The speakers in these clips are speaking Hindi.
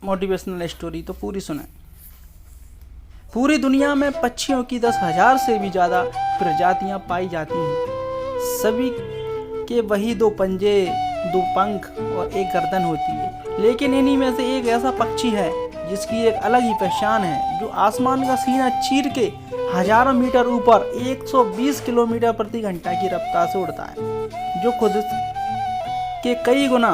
मोटिवेशनल स्टोरी, तो पूरी सुने। पूरी दुनिया में पक्षियों की 10,000 से भी ज़्यादा प्रजातियां पाई जाती हैं। सभी के वही 2 पंजे, 2 पंख और एक गर्दन होती है। लेकिन इन्हीं में से एक ऐसा पक्षी है जिसकी एक अलग ही पहचान है, जो आसमान का सीना चीर के हजारों मीटर ऊपर 120 किलोमीटर प्रति घंटा की रफ्तार से उड़ता है, जो खुद के कई गुना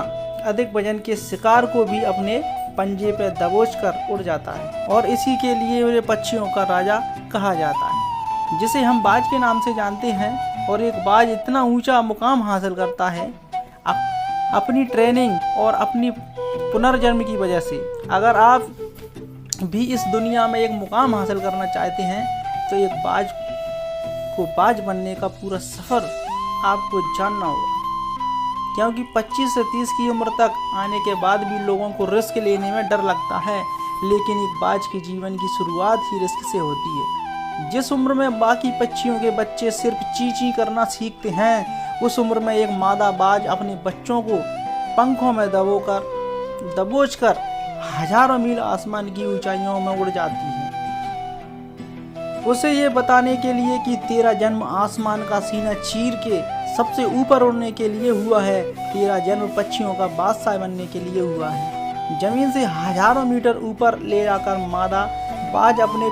अधिक वजन के शिकार को भी अपने पंजे पर दबोच कर उड़ जाता है। और इसी के लिए उन्हें पक्षियों का राजा कहा जाता है, जिसे हम बाज के नाम से जानते हैं। और एक बाज इतना ऊंचा मुकाम हासिल करता है अपनी ट्रेनिंग और अपनी पुनर्जन्म की वजह से। अगर आप भी इस दुनिया में एक मुकाम हासिल करना चाहते हैं तो एक बाज बनने का पूरा सफ़र आपको जानना होगा, क्योंकि 25 से 30 की उम्र तक आने के बाद भी लोगों को रिस्क लेने में डर लगता है, लेकिन एक बाज के जीवन की शुरुआत ही रिस्क से होती है। जिस उम्र में बाकी पक्षियों के बच्चे सिर्फ ची ची करना सीखते हैं, उस उम्र में एक मादा बाज अपने बच्चों को पंखों में दबोच कर हजारों मील आसमान की ऊंचाइयों में उड़ जाती है, उसे ये बताने के लिए कि तेरा जन्म आसमान का सीना चीर के सबसे ऊपर उड़ने के लिए हुआ है। तेरा जन्म पक्षियों का बादशाह बनने के लिए हुआ है। जमीन से हजारों मीटर ऊपर ले जाकर मादा बाज अपने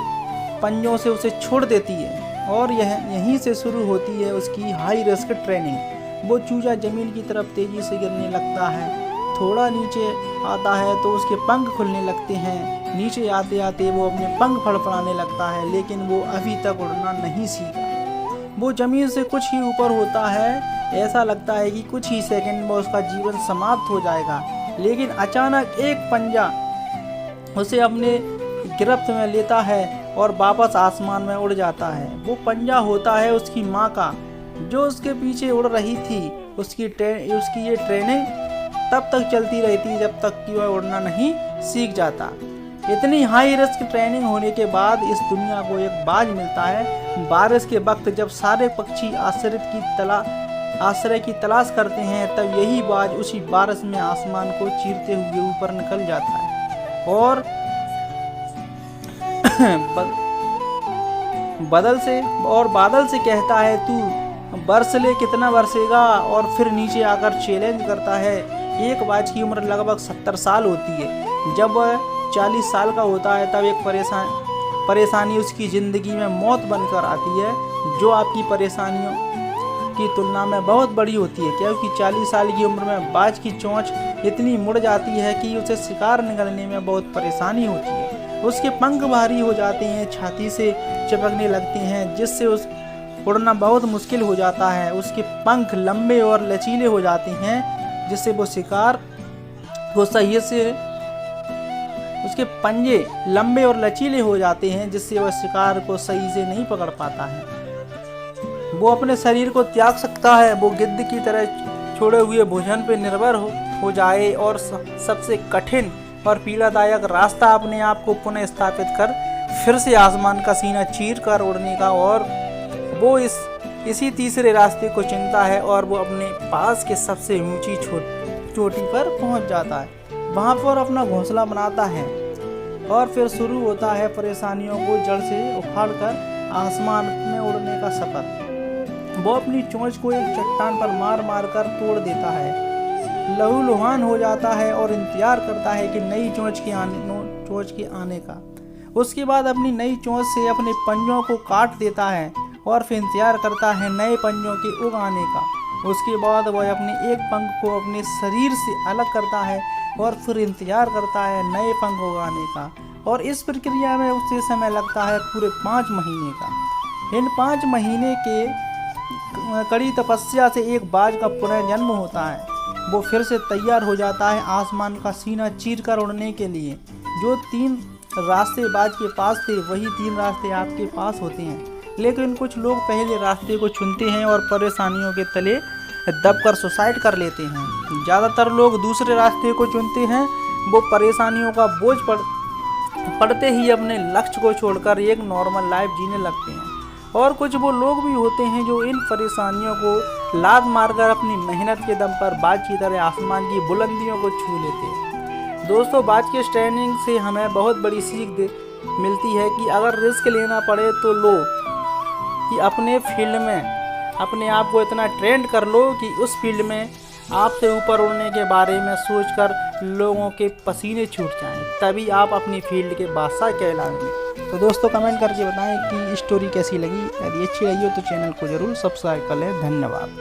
पंजों से उसे छोड़ देती है, और यहीं से शुरू होती है उसकी हाई रिस्क ट्रेनिंग। वो चूजा जमीन की तरफ तेजी से गिरने लगता है, थोड़ा नीचे आता है तो उसके पंख खुलने लगते हैं। नीचे आते आते वो अपने पंख फड़फड़ाने लगता है, लेकिन वो अभी तक उड़ना नहीं सीखा। वो जमीन से कुछ ही ऊपर होता है, ऐसा लगता है कि कुछ ही सेकंड में उसका जीवन समाप्त हो जाएगा। लेकिन अचानक एक पंजा उसे अपने गिरफ्त में लेता है और वापस आसमान में उड़ जाता है। वो पंजा होता है उसकी माँ का, जो उसके पीछे उड़ रही थी। उसकी ये ट्रेनिंग तब तक चलती रहती जब तक कि वह उड़ना नहीं सीख जाता। इतनी हाई रिस्क ट्रेनिंग होने के बाद इस दुनिया को एक बाज मिलता है। बारिश के वक्त जब सारे पक्षी आश्रय की तलाश करते हैं, तब यही बाज उसी बारिश में आसमान को चीरते हुए ऊपर निकल जाता है और बादल से कहता है, तू बरस ले, कितना बरसेगा। और फिर नीचे आकर चैलेंज करता है। एक बाज की उम्र लगभग 70 साल होती है। जब वह 40 साल का होता है तब एक परेशानी उसकी ज़िंदगी में मौत बनकर आती है, जो आपकी परेशानियों की तुलना में बहुत बड़ी होती है, क्योंकि 40 साल की उम्र में बाज की चोंच इतनी मुड़ जाती है कि उसे शिकार निगलने में बहुत परेशानी होती है। उसके पंख भारी हो जाते हैं, छाती से चिपकने लगते हैं, जिससे उस उड़ना बहुत मुश्किल हो जाता है। उसके पंख लंबे और लचीले हो जाते हैं, जिससे वो शिकार को सही से उसके पंजे लंबे और लचीले हो जाते हैं, जिससे वह शिकार को सही से नहीं पकड़ पाता है। वो अपने शरीर को त्याग सकता है। वो गिद्ध की तरह छोड़े हुए भोजन पर निर्भर हो जाए और सबसे कठिन और पीड़ादायक रास्ता अपने आप को पुनः स्थापित कर फिर से आसमान का सीना चीर कर उड़ने का। और वो इसी तीसरे रास्ते को चुनता है और वो अपने पास के सबसे ऊंची चोटी पर पहुंच जाता है। वहां पर अपना घोंसला बनाता है और फिर शुरू होता है परेशानियों को जड़ से उखाड़कर आसमान में उड़ने का सफर। वो अपनी चोंच को एक चट्टान पर मार कर तोड़ देता है, लहूलुहान हो जाता है और इंतजार करता है कि नई चोंच के आने का। उसके बाद अपनी नई चोंच से अपने पंजों को काट देता है और फिर इंतजार करता है नए पंजों के उग आने का। उसके बाद वह अपने एक पंख को अपने शरीर से अलग करता है और फिर इंतजार करता है नए पंख उगाने का। और इस प्रक्रिया में उसे समय लगता है पूरे 5 महीने का। इन 5 महीने के कड़ी तपस्या से एक बाज का पुनर्जन्म होता है। वो फिर से तैयार हो जाता है आसमान का सीना चीर कर उड़ने के लिए। जो 3 रास्ते बाज के पास थे, वही 3 रास्ते आपके पास होते हैं। लेकिन कुछ लोग पहले रास्ते को चुनते हैं और परेशानियों के तले दबकर सुसाइड कर लेते हैं। ज़्यादातर लोग दूसरे रास्ते को चुनते हैं। वो परेशानियों का बोझ पड़ते ही अपने लक्ष्य को छोड़कर एक नॉर्मल लाइफ जीने लगते हैं। और कुछ वो लोग भी होते हैं जो इन परेशानियों को लात मारकर अपनी मेहनत के दम पर बाज की तरह आसमान की बुलंदियों को छू लेते हैं। दोस्तों बाज की इस ट्रेनिंग से हमें बहुत बड़ी सीख मिलती है कि अगर रिस्क लेना पड़े तो लो, कि अपने फील्ड में अपने आप को इतना ट्रेंड कर लो कि उस फील्ड में आपसे ऊपर उड़ने के बारे में सोचकर लोगों के पसीने छूट जाएं, तभी आप अपनी फील्ड के बादशाह कहलाएंगे। तो दोस्तों कमेंट करके बताएं कि स्टोरी कैसी लगी। यदि अच्छी लगी हो तो चैनल को ज़रूर सब्सक्राइब कर लें। धन्यवाद।